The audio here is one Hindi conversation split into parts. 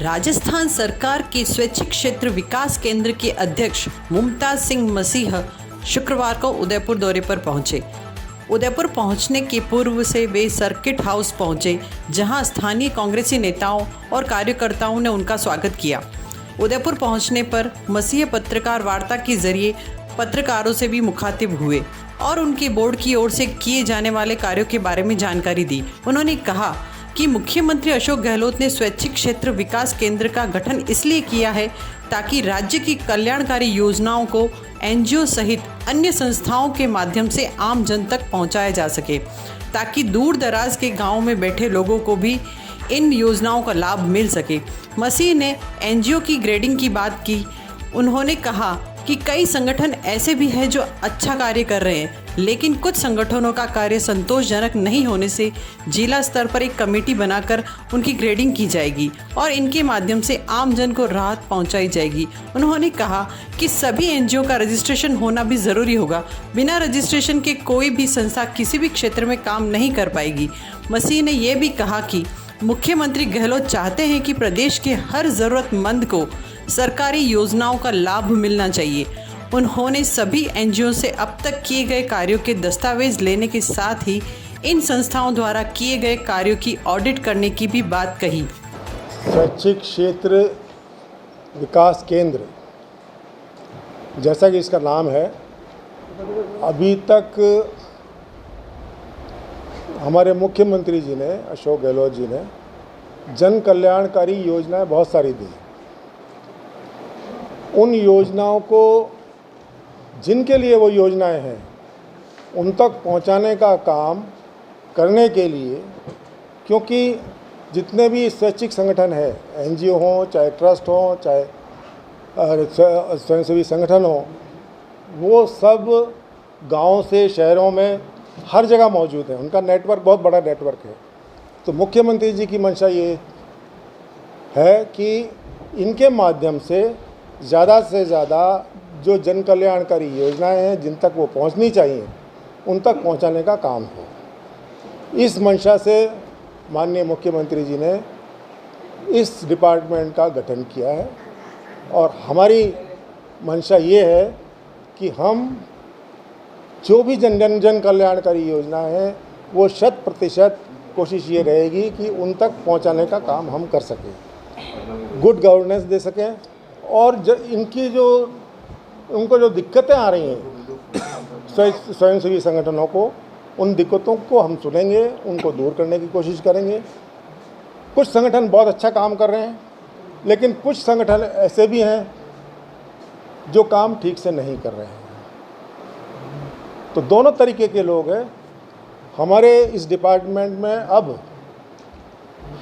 राजस्थान सरकार के स्वैच्छिक क्षेत्र विकास केंद्र के अध्यक्ष मुमताज सिंह मसीह शुक्रवार को उदयपुर दौरे पर पहुंचे। उदयपुर पहुंचने के पूर्व से वे सर्किट हाउस पहुंचे, जहां स्थानीय कांग्रेसी नेताओं और कार्यकर्ताओं ने उनका स्वागत किया। उदयपुर पहुंचने पर मसीह पत्रकार वार्ता के जरिए पत्रकारों से भी मुखातिब हुए और उनके बोर्ड की ओर से किए जाने वाले कार्यों के बारे में जानकारी दी। उन्होंने कहा कि मुख्यमंत्री अशोक गहलोत ने स्वैच्छिक क्षेत्र विकास केंद्र का गठन इसलिए किया है ताकि राज्य की कल्याणकारी योजनाओं को एनजीओ सहित अन्य संस्थाओं के माध्यम से आम जन तक पहुंचाया जा सके, ताकि दूर दराज के गांवों में बैठे लोगों को भी इन योजनाओं का लाभ मिल सके। मसीह ने एनजीओ की ग्रेडिंग की बात की। उन्होंने कहा कि कई संगठन ऐसे भी हैं जो अच्छा कार्य कर रहे हैं, लेकिन कुछ संगठनों का कार्य संतोषजनक नहीं होने से जिला स्तर पर एक कमेटी बनाकर उनकी ग्रेडिंग की जाएगी और इनके माध्यम से आम जन को राहत पहुंचाई जाएगी। उन्होंने कहा कि सभी एनजीओ का रजिस्ट्रेशन होना भी ज़रूरी होगा। बिना रजिस्ट्रेशन के कोई भी संस्था किसी भी क्षेत्र में काम नहीं कर पाएगी। मसीह ने यह भी कहा कि मुख्यमंत्री गहलोत चाहते हैं कि प्रदेश के हर ज़रूरतमंद को सरकारी योजनाओं का लाभ मिलना चाहिए। उन्होंने सभी एनजीओ से अब तक किए गए कार्यों के दस्तावेज लेने के साथ ही इन संस्थाओं द्वारा किए गए कार्यों की ऑडिट करने की भी बात कही। स्वैच्छिक क्षेत्र विकास केंद्र, जैसा कि इसका नाम है, अभी तक हमारे मुख्यमंत्री जी ने, अशोक गहलोत जी ने, जन कल्याणकारी योजनाएं बहुत सारी दी। उन योजनाओं को, जिनके लिए वो योजनाएं हैं, उन तक पहुंचाने का काम करने के लिए, क्योंकि जितने भी स्वैच्छिक संगठन है, एनजीओ हों, चाहे ट्रस्ट हों, चाहे स्वयंसेवी संगठन हों, वो सब गाँव से शहरों में हर जगह मौजूद हैं। उनका नेटवर्क बहुत बड़ा नेटवर्क है। तो मुख्यमंत्री जी की मंशा ये है कि इनके माध्यम से ज़्यादा जो जन कल्याणकारी योजनाएं हैं, जिन तक वो पहुंचनी चाहिए, उन तक पहुंचाने का काम हो। इस मंशा से माननीय मुख्यमंत्री जी ने इस डिपार्टमेंट का गठन किया है और हमारी मंशा ये है कि हम जो भी जन कल्याणकारी योजनाएं हैं, वो 100% कोशिश ये रहेगी कि उन तक पहुंचाने का काम हम कर सकें, गुड गवर्नेंस दे सकें और उनको जो दिक्कतें आ रही हैं स्वयंसेवी संगठनों को, उन दिक्कतों को हम सुनेंगे, उनको दूर करने की कोशिश करेंगे। कुछ संगठन बहुत अच्छा काम कर रहे हैं, लेकिन कुछ संगठन ऐसे भी हैं जो काम ठीक से नहीं कर रहे हैं। तो दोनों तरीके के लोग हैं। हमारे इस डिपार्टमेंट में अब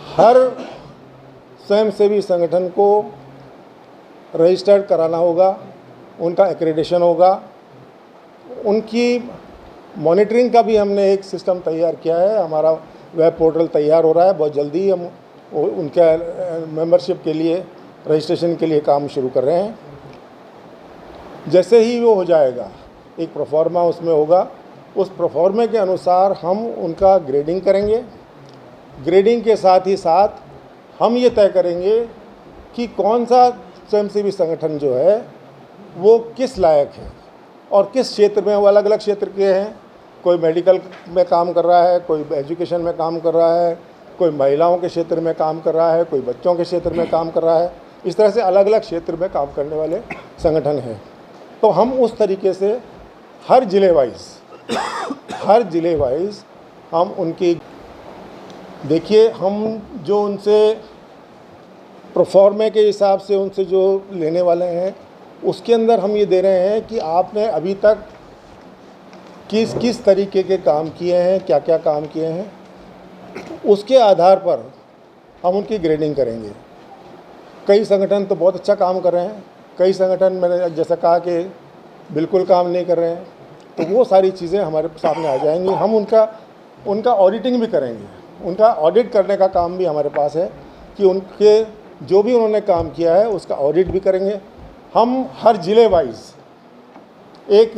हर स्वयंसेवी संगठन को रजिस्टर्ड कराना होगा, उनका एक्रेडिटेशन होगा, उनकी मॉनिटरिंग का भी हमने एक सिस्टम तैयार किया है। हमारा वेब पोर्टल तैयार हो रहा है, बहुत जल्दी हम उनका मेंबरशिप के लिए, रजिस्ट्रेशन के लिए काम शुरू कर रहे हैं। जैसे ही वो हो जाएगा, एक प्रोफॉर्मा उसमें होगा, उस प्रोफॉर्मे के अनुसार हम उनका ग्रेडिंग करेंगे। ग्रेडिंग के साथ ही साथ हम ये तय करेंगे कि कौन सा स्वयंसेवी संगठन जो है वो किस लायक है और किस क्षेत्र में। वो अलग अलग क्षेत्र के हैं, कोई मेडिकल में काम कर रहा है, कोई एजुकेशन में काम कर रहा है, कोई महिलाओं के क्षेत्र में काम कर रहा है, कोई बच्चों के क्षेत्र में काम कर रहा है। इस तरह से अलग अलग क्षेत्र में काम करने वाले संगठन हैं। तो हम उस तरीके से हर जिले वाइज हम उनकी, देखिए, हम जो उनसे प्रोफॉर्मे के हिसाब से उनसे जो लेने वाले हैं, उसके अंदर हम ये दे रहे हैं कि आपने अभी तक किस किस तरीके के काम किए हैं, क्या क्या काम किए हैं, उसके आधार पर हम उनकी ग्रेडिंग करेंगे। कई संगठन तो बहुत अच्छा काम कर रहे हैं, कई संगठन मैंने जैसा कहा कि बिल्कुल काम नहीं कर रहे हैं। तो वो सारी चीज़ें हमारे सामने आ जाएंगी। हम उनका ऑडिटिंग भी करेंगे। उनका ऑडिट करने का काम भी हमारे पास है कि उनके जो भी उन्होंने काम किया है उसका ऑडिट भी करेंगे। हम हर ज़िले वाइज एक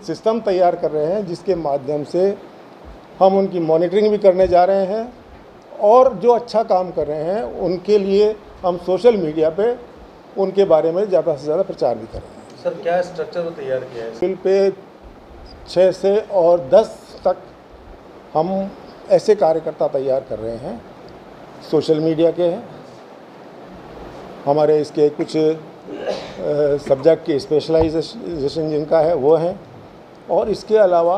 सिस्टम तैयार कर रहे हैं, जिसके माध्यम से हम उनकी मॉनिटरिंग भी करने जा रहे हैं और जो अच्छा काम कर रहे हैं उनके लिए हम सोशल मीडिया पे उनके बारे में ज़्यादा से ज़्यादा प्रचार भी करेंगे। सर क्या स्ट्रक्चर तैयार किया है? बिल पे 6 से और 10 तक हम ऐसे कार्यकर्ता तैयार कर रहे हैं, सोशल मीडिया के हैं, हमारे इसके कुछ सब्जेक्ट के स्पेशलाइजेशन जिनका है वो हैं, और इसके अलावा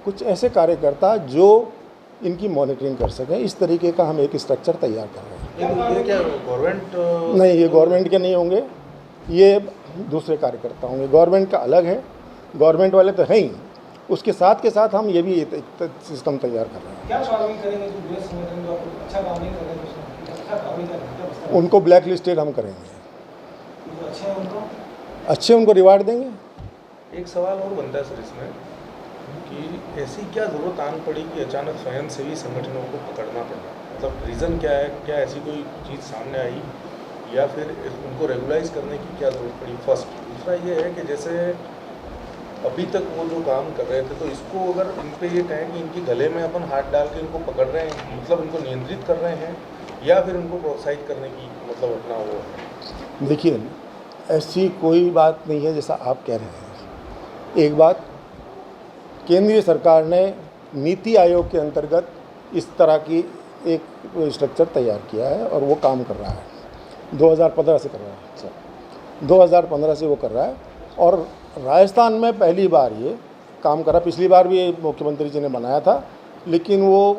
कुछ ऐसे कार्यकर्ता जो इनकी मॉनिटरिंग कर सकें। इस तरीके का हम एक स्ट्रक्चर तैयार कर रहे हैं। ये क्या गवर्नमेंट? नहीं, ये गवर्नमेंट के नहीं होंगे, ये दूसरे कार्यकर्ता होंगे। गवर्नमेंट का अलग है, गवर्नमेंट वाले तो हैं ही, उसके साथ के साथ हम ये भी एक सिस्टम तैयार कर रहे हैं। क्या कार्रवाई करेंगे जो देश संगठन जो अच्छा काम नहीं कर रहे हैं, अच्छा कार्रवाई करेंगे? उनको ब्लैक लिस्टेड हम करेंगे, जो अच्छे हैं उनको अच्छे उनको रिवार्ड देंगे। एक सवाल और बनता है सर इसमें कि ऐसी क्या ज़रूरत आन पड़ी कि अचानक स्वयंसेवी संगठनों को पकड़ना पड़ा? मतलब रीज़न क्या है? क्या ऐसी कोई चीज़ सामने आई या फिर उनको रेगुलाइज करने की क्या ज़रूरत पड़ी? फर्स्ट। दूसरा ये है कि जैसे अभी तक वो जो काम कर रहे थे, तो इसको अगर इन पे ये कहें कि इनके गले में अपन हाथ डाल के इनको पकड़ रहे हैं, मतलब इनको नियंत्रित कर रहे हैं, या फिर उनको प्रोत्साहित करने की मतलब अपना वो है? देखिए, ऐसी कोई बात नहीं है जैसा आप कह रहे हैं। एक बात, केंद्रीय सरकार ने नीति आयोग के अंतर्गत इस तरह की एक स्ट्रक्चर तैयार किया है और वो काम कर रहा है। 2015 से कर रहा है सर, 2015 से वो कर रहा है, और राजस्थान में पहली बार ये काम करा। पिछली बार भी मुख्यमंत्री जी ने बनाया था, लेकिन वो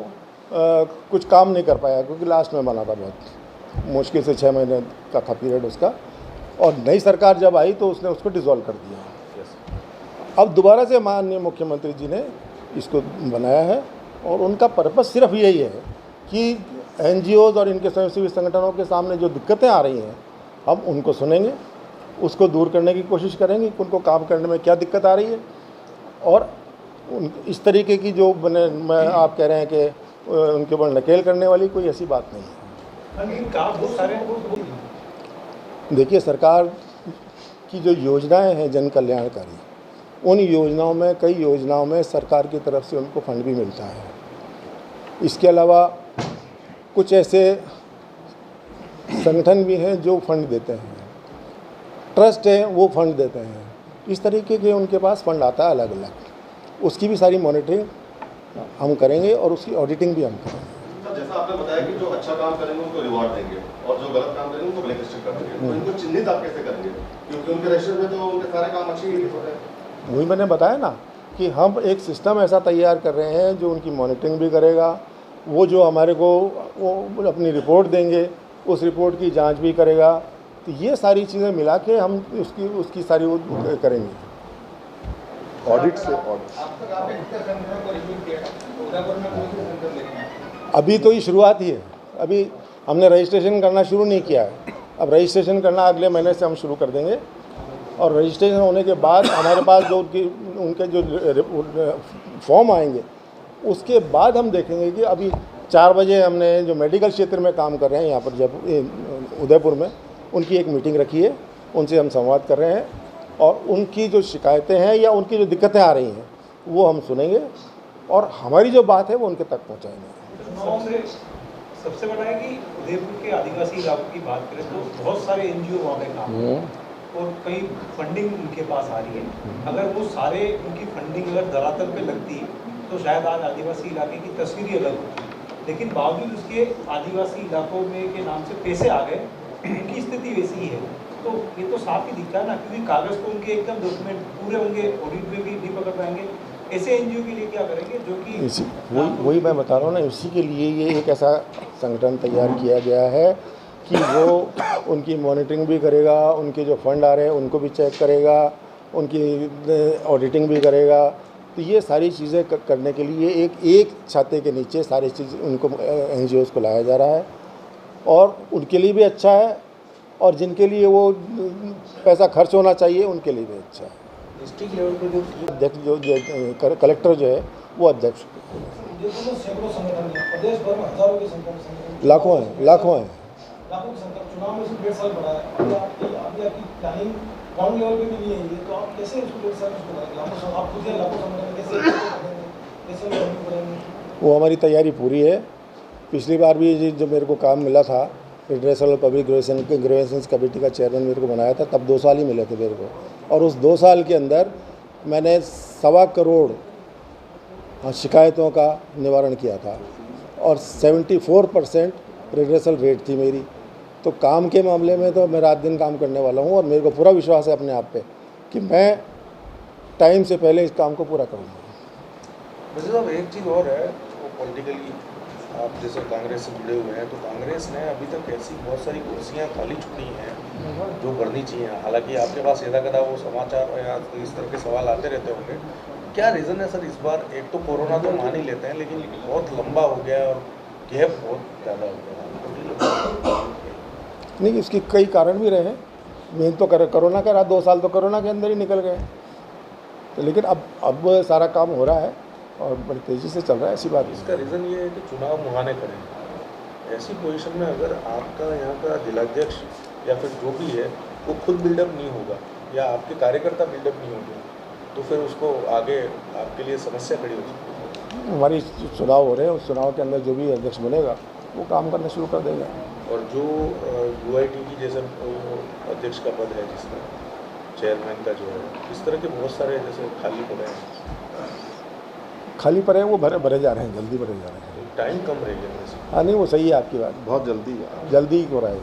कुछ काम नहीं कर पाया क्योंकि लास्ट में बना था, बहुत मुश्किल से 6 महीने का था पीरियड उसका, और नई सरकार जब आई तो उसने उसको डिसॉल्व कर दिया। अब दोबारा से माननीय मुख्यमंत्री जी ने इसको बनाया है, और उनका पर्पस सिर्फ यही है कि एनजीओज़ और इनके स्वयंसेवी संगठनों के सामने जो दिक्कतें आ रही हैं हम उनको सुनेंगे, उसको दूर करने की कोशिश करेंगे कि उनको काम करने में क्या दिक्कत आ रही है, और इस तरीके की जो आप कह रहे हैं कि उनके ऊपर नकेल करने वाली कोई ऐसी बात नहीं है। देखिए, सरकार की जो योजनाएं हैं जन कल्याणकारी, उन योजनाओं में कई योजनाओं में सरकार की तरफ से उनको फंड भी मिलता है। इसके अलावा कुछ ऐसे संगठन भी हैं जो फंड देते हैं, ट्रस्ट है वो फंड देते हैं। इस तरीके के उनके पास फंड आता है अलग अलग, उसकी भी सारी मॉनिटरिंग हम करेंगे और उसकी ऑडिटिंग भी हम करेंगे। जैसा आपने बताया कि जो अच्छा काम करेंगे उनको रिवार्ड देंगे और जो गलत काम करेंगे उनको ब्लैकलिस्टेड कर देंगे, तो इनको चिन्हित आप कैसे करेंगे? क्योंकि उनके रजिस्टर में तो उनके सारे काम अच्छे ही हो रहे हैं। वही मैंने बताया ना कि हम एक सिस्टम ऐसा तैयार कर रहे हैं जो उनकी मॉनिटरिंग भी करेगा, वो जो हमारे को वो अपनी रिपोर्ट देंगे, उस रिपोर्ट की जांच भी करेगा। तो ये सारी चीज़ें मिला के हम उसकी सारी वो करेंगे ऑडिट से। अभी तो ये शुरुआत ही है, अभी हमने रजिस्ट्रेशन करना शुरू नहीं किया है। अब रजिस्ट्रेशन करना अगले महीने से हम शुरू कर देंगे, और रजिस्ट्रेशन होने के बाद हमारे पास जो उनके जो फॉर्म आएंगे उसके बाद हम देखेंगे कि अभी 4 बजे हमने जो मेडिकल क्षेत्र में काम कर रहे हैं यहाँ पर जब उदयपुर में, उनकी एक मीटिंग रखी है, उनसे हम संवाद कर रहे हैं, और उनकी जो शिकायतें हैं या उनकी जो दिक्कतें आ रही हैं वो हम सुनेंगे, और हमारी जो बात है वो उनके तक पहुँचाएंगे। सबसे बड़ा है कि उदयपुर के आदिवासी इलाकों की बात करें तो बहुत सारे एनजीओ वहाँ पे काम और कई फंडिंग उनके पास आ रही है। अगर वो सारे उनकी फंडिंग अगर धरातल पे लगती तो शायद आज आदिवासी इलाके की तस्वीर ही अलग होती, लेकिन बावजूद उसके आदिवासी इलाकों में के नाम से पैसे आ गए, उनकी स्थिति वैसी ही है। तो ये तो साफ ही दिखता है ना, क्योंकि कागज़ तो उनके एकदम डॉक्यूमेंट पूरे होंगे, ऑडिट में भी नहीं पकड़ पाएंगे। ऐसे एनजीओ के लिए क्या करेंगे जो कि वही मैं बता रहा हूँ ना, इसी के लिए ये एक ऐसा संगठन तैयार किया गया है कि वो उनकी मॉनिटरिंग भी करेगा, उनके जो फंड आ रहे हैं उनको भी चेक करेगा, उनकी ऑडिटिंग भी करेगा। तो ये सारी चीज़ें करने के लिए एक छाते के नीचे सारी चीज़ उनको एनजीओज़ को लाया जा रहा है, और उनके लिए भी अच्छा है, और जिनके लिए वो पैसा खर्च होना चाहिए उनके लिए भी अच्छा है। डिस्ट्रिक्ट लेवल पर जो अध्यक्ष जो कलेक्टर जो है वो अध्यक्ष, सैकड़ों संगठन है, प्रदेश भर में हजारों के संगठन, लाखों हैं लाखों के संगठन। चुनाव में सिर्फ 1.5 साल बढ़ा है, अभी आपकी प्लानिंग ग्राउंड लेवल पे भी नहीं है, तो आप कैसे इसको 1.5 साल करेंगे? आप खुद लाखों संगठन कैसे वो हमारी तैयारी पूरी है। पिछली बार भी जो मेरे को काम मिला था federation of public grievances committee का चेयरमैन मेरे को बनाया था, तब 2 साल ही मिले थे मेरे को। और उस 2 साल के अंदर मैंने 1.25 करोड़ शिकायतों का निवारण किया था और 74% रिड्रेसल रेट थी मेरी। तो काम के मामले में तो मैं रात दिन काम करने वाला हूँ और मेरे को पूरा विश्वास है अपने आप पे कि मैं टाइम से पहले इस काम को पूरा करूँगा। वैसे साहब एक चीज़ और है, वो पॉलिटिकली आप जैसे कांग्रेस से जुड़े हुए हैं, तो कांग्रेस ने अभी तक ऐसी बहुत सारी कुर्सियां खाली छोड़ी हैं जो भरनी चाहिए। हालांकि आपके पास यदा कदा वो समाचार या इस तरह के सवाल आते रहते होंगे, क्या रीज़न है सर इस बार? एक तो कोरोना तो मान ही लेते हैं, लेकिन बहुत लंबा हो गया और गैप बहुत ज़्यादा हो गया। नहीं, इसके कई कारण भी रहे हैं। मेन तो कोरोना का रहा, 2 साल तो कोरोना के अंदर ही निकल गए। तो लेकिन अब सारा काम हो रहा है और बड़ी तेज़ी से चल रहा है, ऐसी बात नहीं। इसका रीज़न ये है कि चुनाव मुहाने खड़े हैं। ऐसी पोजीशन में अगर आपका यहाँ का जिलाध्यक्ष या फिर जो भी है वो खुद बिल्डअप नहीं होगा या आपके कार्यकर्ता बिल्डअप नहीं होंगे, तो फिर उसको आगे आपके लिए समस्या खड़ी हो सकती है। हमारी चुनाव हो रहे हैं, उस चुनाव के अंदर जो भी अध्यक्ष बनेगा वो काम करना शुरू कर देगा। और जो UIT की जैसे अध्यक्ष का पद है, जिसमें चेयरमैन का जो है, इस तरह के बहुत सारे जैसे खाली पद हैं, खाली पड़े हैं, वो भरे जा रहे हैं, जल्दी भरे जा रहे हैं। टाइम कम रह गया वैसे। हाँ नहीं, वो सही है आपकी बात, बहुत जल्दी जल्दी ही हो रहा है।